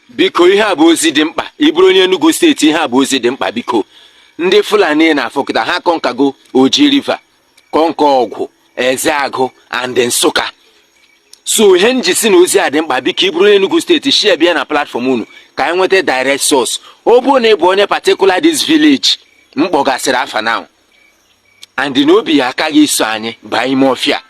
biko ihe a bụ ozi dị mkpa. Iburu onye Enugu steeti, ihe a bụ ozi dị mkpa. Biko ndị Fulani na-afọkịta ha kọnkago Oji River, kọnka Ọgwụ, Ezeagụ and Nsụka. So ihe njisi na ozi a dị mkpa. Biko iburu onye Enugu steeti, share bịa na platform unu ka anyị nweta direct source. Ọ bụrụ na ị bụ onye particular this village mkpọgasịrị afa now and n'obi ya akaghị iso anyị baa ime ọfịa,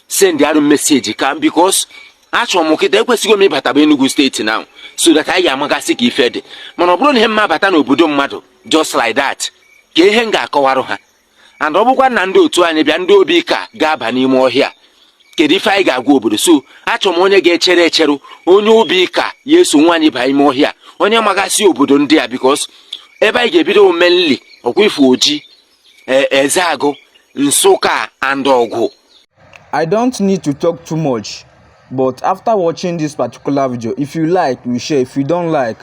send arụ message ka because achọrọ m kịta ekwesịghị m ịbataba Enugu steeti now so that anyị ga-amagasị ka ife dị. Mana ọ bụrụ na ihe mma bata n'obodo mmadụ just like that ka ihe m ga-akọwarụ ha, and ọ bụkwa na ndị otu anyị bịa ndị obi ka ga-aba n'ime ọhịa, kedu ife anyị ga-agwa obodo? So achọrọ m onye ga-echere echeru, onye obi ka ya eso nwaanyị baa ime ọhịa, onye magasị obodo ndị a, because ebe anyị ga-ebido omenli ọkwa ife Oji, Ezeagụ, Nsụka and Ọgwụ. I don't need to talk too much, but after watching this particular video, if you like, you share. If you don't like,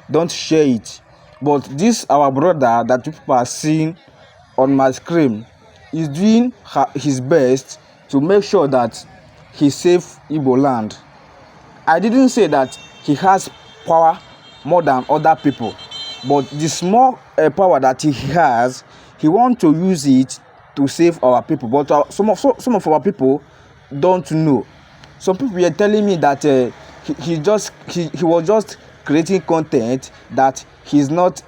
don't share it. But this our brother that people are seeing on my screen is doing his best to make sure that he saves Igbo land. I didn't say that he has power more than other people, but the small power that he has, he wants to use it to save our people. But some of our people don't know. Some people are telling me that he was just creating content, that he's not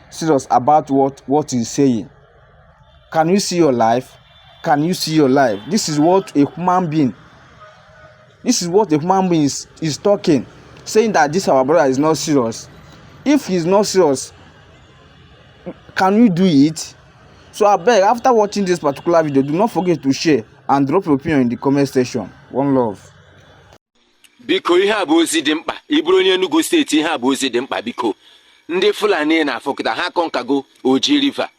serious about what he's saying. Can you see your life? Can you see your life? This is what a human being. This is what a human being is talking, saying that this our brother is not serious. If he's not serious, can you do it? So I beg, after watching this particular video, do not forget to share and drop your opinion in the comment section. One love. Biko ihe a bụ ozi dị mkpa. Iburu onye Enugu steeti, ihe a bụ ozi dị mkpa. Biko ndị Fulani na-afọkịta ha kọnkago Oji River,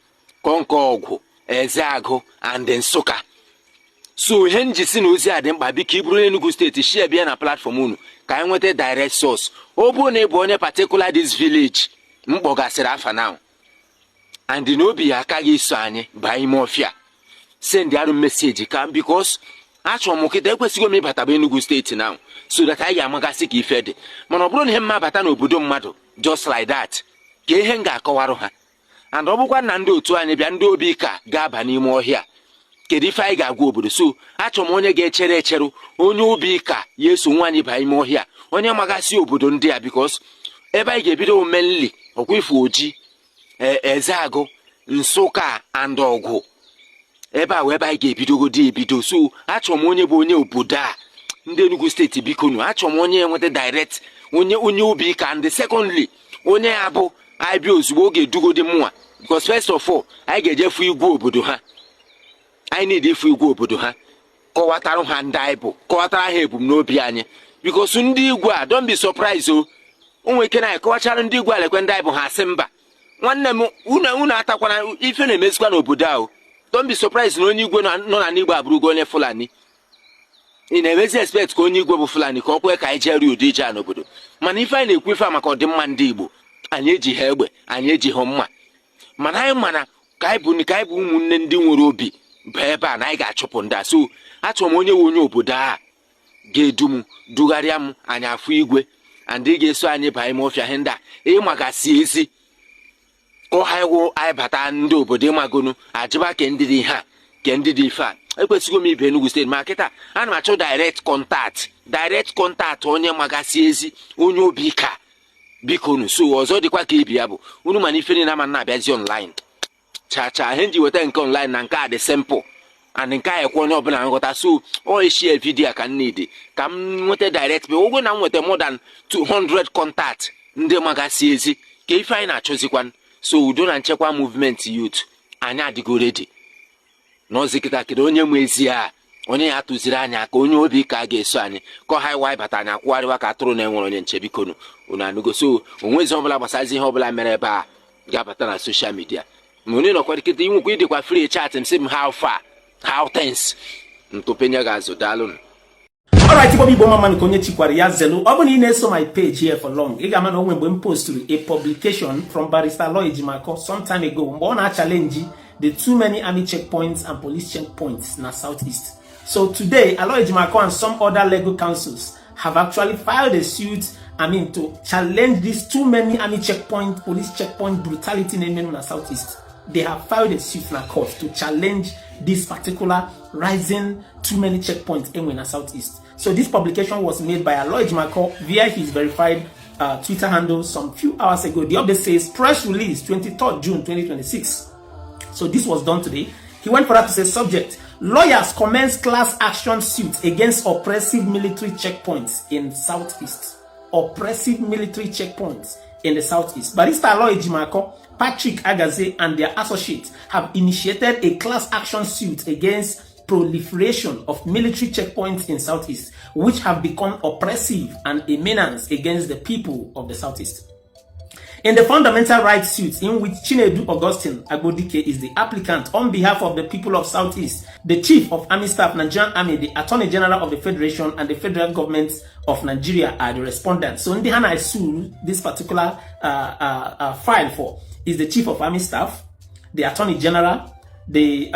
kọnka Ọgwụ, Ezeagụ and Nsụka. So ihe njisi na ozi a dị mkpa. Biko iburu onye Enugu steeti, share bịa na platform unu ka anyị nweta direct source. Ọ bụrụ na ị bụ onye particular this village mkpọgasịrị afa now and n'obi ya akaghị iso anyị baa ime ọfịa, send arụ message ka because achọrọ m kịta ekwesịghị m ịbataba Enugu steeti now so that anyị ga-amagasị ka ife dị. Mana ọ bụrụ na ihe mma bata n'obodo mmadụ just like that ka ihe m ga-akọwarụ ha, and ọ bụkwa na ndị otu anyị bịa ndị obi ka ga-aba n'ime ọhịa, kedu ife anyị ga-agwa obodo? So achọrọ m onye ga-echere echeru, onye obi ka ya eso nwaanyị baa ime ọhịa, onye magasị obodo ndị a, because ebe anyị ga-ebido omenli ọkwa ife Oji, Ezeagụ, Nsụka and Ọgwụ, ebe a wee ebe anyị ga-ebidogodi ebido. So achọrọ m onye bụ onye obodo a, ndị Enugu steeti biko nu, achọrọ m onye enweta direct, onye obi ka, and secondly onye ya bụ anyị bịa ozugbo oge edugodi mụnwa, because first of all anyị ga-ejefu igwe obodo ha, anyị need ifu igwe obodo ha, kọwatara ha ndị anyị bụ, kọwatara ha ebumnobi anyị, because ndị igwe a don't be surprised o nwere ike na anyị kọwachara ndị igwe alekwe ndị anyị bụ ha asị mba nwanne m unu atakwana ife na-emezikwa n'obodo ahụ. Don't be surprised na onye igwe nọ na Igbo abụrụgo onye Fulani. Ị na-emezi expect ka onye igwe bụ Fulani ka ọ kwe ka anyị jeri ụdị ije a n'obodo. Mana ife anyị na-ekwu ife a maka ọdịmma ndị Igbo, anyị eji ha egbe, anyị eji ha mma, mana anyị mana ka anyị bụ ụmụnne ndị nwere obi bụ ebe a na anyị ga-achụpụ ndị a. So achọrọ m onye nwe onye obodo a ga-edu m dugharịa m anyị afụ igwe, and ị ga-eso anyị baa ime ọfịa. Ihe ndị a ịmagasị ezi ka ha iwu anyị bata ndị obodo ịmagonu ajịba ke ndị dị ha ke ndị dị ife a. Ekwesịghị m ibe Enugu steeti ma kịta ana m achọ direct contact onye magasị ezi, onye obi ka biko nu. So ọzọ dịkwa ka ibi ya bụ unu mana ife niile ama na-abịazi online cha ihe nji weta nke online na nke a dị simple and nke a ekwe onye ọbụla nghọta. So ọ share video ka need ka m nweta direct be ogwe na m nweta more than 200 contact ndị magasị ezi ka ife anyị na-achọzikwa. So udo na nchekwa movement youth anyị adịgo ready n'ozi kịta kedu onye nwe ezi a, onye ya tụziri anya ka onye obi ka ga-eso anyị ka ha iwa bata anya kwụgharịwa ka atụrụ na enwere onye nche biko unu anụgo. So onwezi ọbụla gbasazi ihe ọbụla mere ebe a ga-abata na social media. Ma onye nọkwa dịkịta inwekwa ịdịkwa free chat m sị m how far how things ntụpenye ga-azụ daalụ. Alright, Igbo mama konye chikwara ya zelu. Ọ bụ na ị na-eso my page here for long, ị ga-ama na onwe mgbe m posturu a publication from Barrister Law Ejimako some time ago mgbe ọ na-challenge the too many army checkpoints and police checkpoints na southeast. So today, Law Ejimako and some other legal counsels have actually filed a suit to challenge these too many army checkpoint, police checkpoint brutality in the Southeast. They have filed a suit in a court to challenge this particular rising too many checkpoints in the Southeast. So this publication was made by Aloy Jimako via his verified Twitter handle some few hours ago. The update says press release 23rd June 2026. So this was done today. He went further to say subject: lawyers commence class action suit against oppressive military checkpoints in Southeast. Oppressive military checkpoints in the Southeast. Barrister Aloy Jimako, Patrick Agaze, and their associates have initiated a class action suit against proliferation of military checkpoints in Southeast, which have become oppressive and a menace against the people of the Southeast. In the fundamental rights suit, in which Chinedu Augustine Agbodike is the applicant on behalf of the people of Southeast, the Chief of Army Staff, Nigerian Army, the Attorney General of the Federation, and the Federal Government of Nigeria are the respondents. So, Ndihana I sue this particular file for is the Chief of Army Staff, the Attorney General, the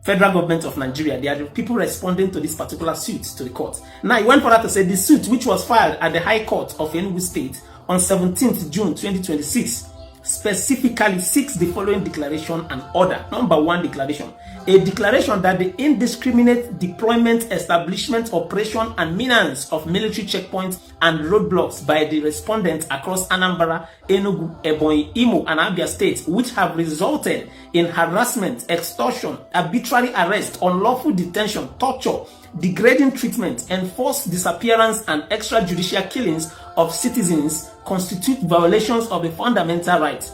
Federal Government of Nigeria. They are the people responding to this particular suit to the court. Now, he went further to say the suit, which was filed at the High Court of Enugu State on 17th June 2026, specifically seeks the following declaration and order. Number 1 declaration: a declaration that the indiscriminate deployment, establishment, operation, and maintenance of military checkpoints and roadblocks by the respondents across Anambra, Enugu, Ebonyi, Imo, and Abia states, which have resulted in harassment, extortion, arbitrary arrest, unlawful detention, torture, degrading treatment, enforced disappearance, and extrajudicial killings of citizens, constitute violations of the fundamental rights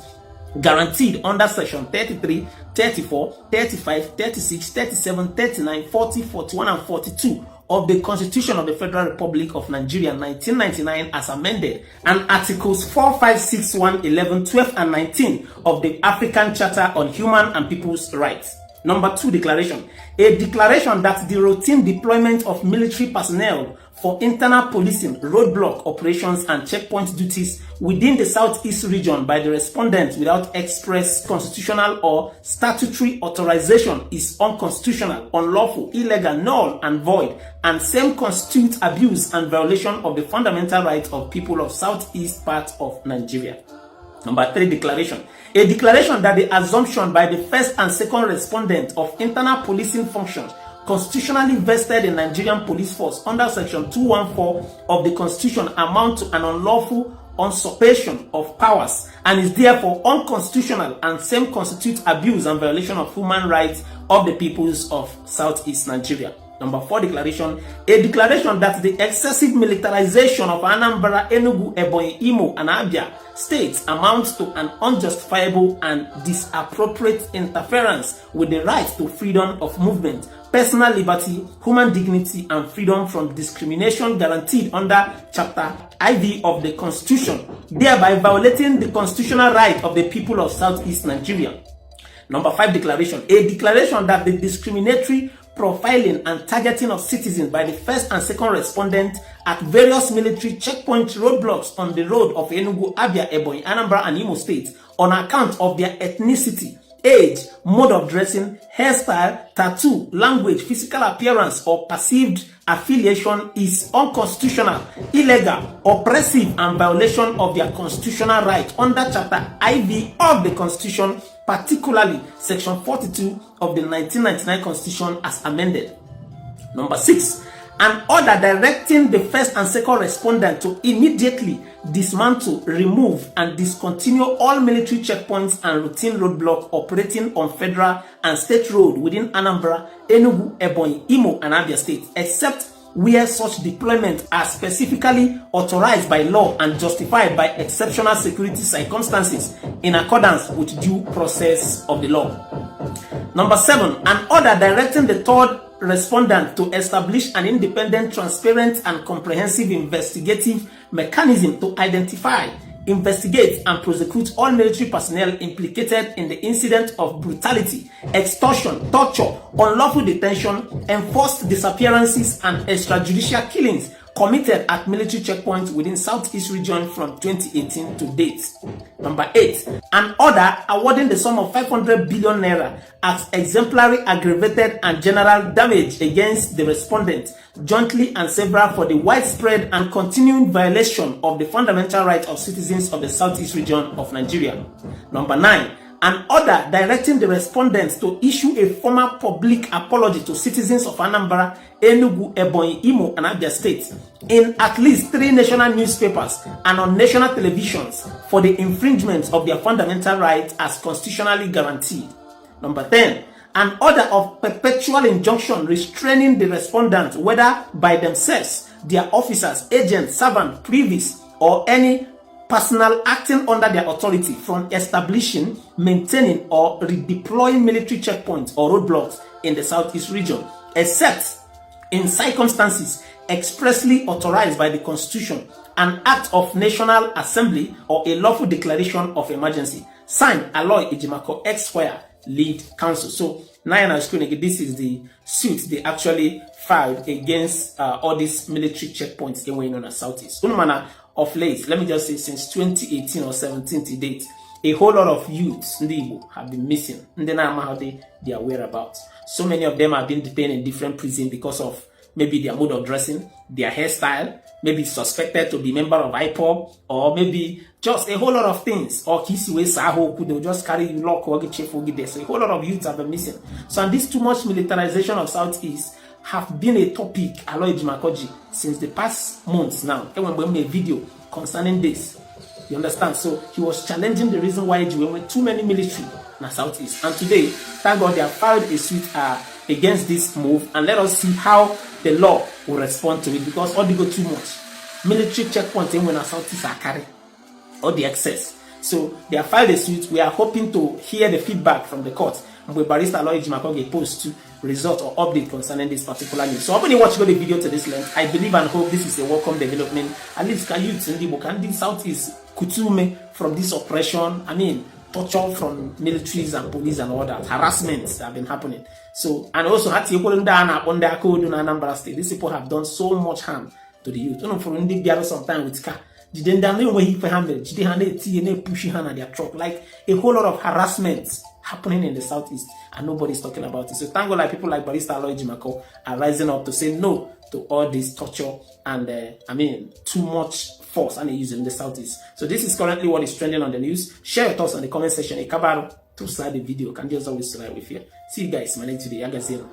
guaranteed under section 33, 34, 35, 36, 37, 39, 40, 41, and 42 of the Constitution of the Federal Republic of Nigeria 1999 as amended, and articles 4, 5, 6, 1, 11, 12, and 19 of the African Charter on Human and People's Rights. Number 2 declaration: a declaration that the routine deployment of military personnel for internal policing, roadblock operations, and checkpoint duties within the Southeast region by the respondents without express constitutional or statutory authorization is unconstitutional, unlawful, illegal, null, and void, and same constitute abuse and violation of the fundamental rights of people of Southeast part of Nigeria. Number 3 declaration: a declaration that the assumption by the first and second respondent of internal policing functions constitutionally vested in Nigerian police force under section 214 of the Constitution amount to an unlawful usurpation of powers and is therefore unconstitutional, and same constitute abuse and violation of human rights of the peoples of Southeast Nigeria. Number 4 declaration: a declaration that the excessive militarization of Anambra, Enugu, Ebonyi, Imo, and Abia states amounts to an unjustifiable and disappropriate interference with the right to freedom of movement, personal liberty, human dignity, and freedom from discrimination guaranteed under Chapter IV of the Constitution, thereby violating the constitutional right of the people of Southeast Nigeria. Number 5 declaration: a declaration that the discriminatory profiling and targeting of citizens by the first and second respondent at various military checkpoint roadblocks on the road of Enugu, Abia, Ebonyi, Anambra, and Imo states on account of their ethnicity, age, mode of dressing, hairstyle, tattoo, language, physical appearance, or perceived affiliation is unconstitutional, illegal, oppressive, and violation of their constitutional right under Chapter IV of the Constitution, particularly Section 42 of the 1999 Constitution as amended. Number 6, an order directing the first and second respondent to immediately dismantle, remove, and discontinue all military checkpoints and routine roadblock operating on federal and state road within Anambra, Enugu, Ebonyi, Imo, and Abia states, except where such deployment are specifically authorized by law and justified by exceptional security circumstances in accordance with due process of the law. Number 7, an order directing the third respondent to establish an independent, transparent, and comprehensive investigative mechanism to identify, investigate, and prosecute all military personnel implicated in the incident of brutality, extortion, torture, unlawful detention, enforced disappearances, and extrajudicial killings committed at military checkpoints within Southeast region from 2018 to date. Number 8, an order awarding the sum of 500 billion naira as exemplary, aggravated, and general damage against the respondent, jointly and several, for the widespread and continuing violation of the fundamental rights of citizens of the Southeast region of Nigeria. Number 9, an order directing the respondents to issue a formal public apology to citizens of Anambra, Enugu, Ebonyi, Imo, and Abia State in at least 3 national newspapers and on national televisions for the infringement of their fundamental rights as constitutionally guaranteed. Number 10, an order of perpetual injunction restraining the respondents, whether by themselves, their officers, agents, servants, privies, or any personnel acting under their authority, from establishing, maintaining, or redeploying military checkpoints or roadblocks in the Southeast region, except in circumstances expressly authorized by the Constitution, an act of National Assembly, or a lawful declaration of emergency. Signed, Aloy Ejimako, Esquire, lead counsel. So, this is the suit they actually filed against all these military checkpoints in the Southeast. Of late, let me just say, since 2018 or 17 to date, a whole lot of youths in the Igbo have been missing. And then I know how their whereabouts. So many of them have been detained in different prisons because of maybe their mode of dressing, their hairstyle, maybe suspected to be member of IPOB, or maybe just a whole lot of things. Or they'll just carry you lock or get there. So a whole lot of youths have been missing. So, and this too much militarization of Southeast have been a topic, Aloy Ejimako, since the past months now. And when we made a video concerning this, you understand? So he was challenging the reason why we went too many military in the Southeast. And today, thank God, they have filed a suit against this move. And let us see how the law will respond to it, because all they go too much. Military checkpoints when the Southeast are carried, all the excess. So they have filed a suit. We are hoping to hear the feedback from the court. And with Barrister Aloy Ejimako get post to result or update concerning this particular news. So when you watch the video to this length, I believe and hope this is a welcome development. At least can youths in the can this Southeast kutume from this oppression, torture from militaries and police and all that, harassments that have been happening. So, and also Anambra State, these people have done so much harm to the youth. From the sometimes with car. They don't way he handle it. They handle it, pushing hand at their truck. Like a whole lot of harassment happening in the Southeast, and nobody's talking about it. So thank God, like people like Barrister Aloy Ejimako are rising up to say no to all this torture and too much force and use in the Southeast. So this is currently what is trending on the news. Share your thoughts on the comment section. A kabaro to slide the video. Can just always slide with you. See you guys. My name today. Yagazero.